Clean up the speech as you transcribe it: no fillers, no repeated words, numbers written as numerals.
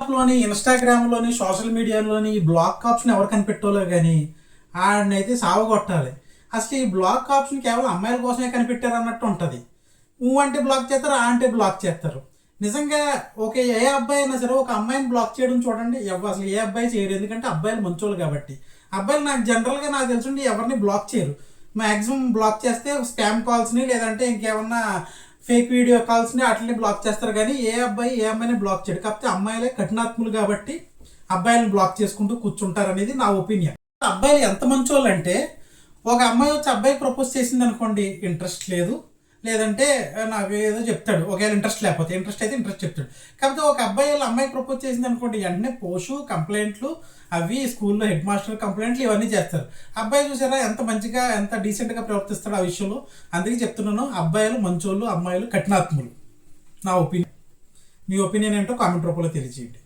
లోని ఇన్స్టాగ్రామ్లోని సోషల్ మీడియాలోని ఈ block option ఎవరు కనిపెట్టాలో కానీ ఆడినైతే సావగొట్టాలి. అసలు ఈ బ్లాక్ ఆప్షన్ కేవలం అమ్మాయిల కోసమే కనిపెట్టారు అన్నట్టు ఉంటుంది. అంటే బ్లాక్ చేస్తారు, అంటే బ్లాక్ చేస్తారు. నిజంగా ఏ అబ్బాయి అయినా సరే ఒక అమ్మాయిని బ్లాక్ చేయడం చూడండి, అసలు ఏ అబ్బాయి చేయరు. ఎందుకంటే అబ్బాయిలు మంచోళ్ళు కాబట్టి. అబ్బాయిలు నాకు తెలుసుండి ఎవరిని బ్లాక్ చేయరు. మ్యాక్సిమం బ్లాక్ చేస్తే స్పామ్ కాల్స్ని లేదంటే ఇంకేమన్నా ఫేక్ వీడియో కాల్స్ని వాటిని బ్లాక్ చేస్తారు. కానీ ఏ అమ్మాయిని బ్లాక్ చేయడు. కాకపోతే అమ్మాయిలే కఠినాత్ములు కాబట్టి అబ్బాయిలను బ్లాక్ చేసుకుంటూ కూర్చుంటారు అనేది నా ఒపీనియన్. అబ్బాయిలు ఎంత మంచోళ్ళు అంటే, ఒక అమ్మాయి వచ్చి అబ్బాయికి ప్రపోజ్ చేసింది అనుకోండి, ఇంట్రెస్ట్ లేదు, లేదంటే నాకు ఏదో చెప్తాడు. ఒకవేళ ఇంట్రెస్ట్ లేకపోతే, ఇంట్రెస్ట్ అయితే ఇంట్రెస్ట్ చెప్తాడు. కాకపోతే ఒక అబ్బాయి వాళ్ళ అమ్మాయికి ప్రపోజ్ చేసింది అనుకోండి, వెంటనే పోషు కంప్లైంట్లు, అవి స్కూల్లో హెడ్ మాస్టర్ కంప్లైంట్లు ఇవన్నీ చేస్తారు. అబ్బాయి చూసారా ఎంత మంచిగా ఎంత డీసెంట్గా ప్రవర్తిస్తాడు ఆ విషయంలో. అందుకే చెప్తున్నాను, అబ్బాయిలు మంచోళ్ళు, అమ్మాయిలు కఠినాత్ములు. నా ఒపీనియన్. మీ ఒపీనియన్ ఏంటో కామెంట్ రూపంలో తెలియజేయండి.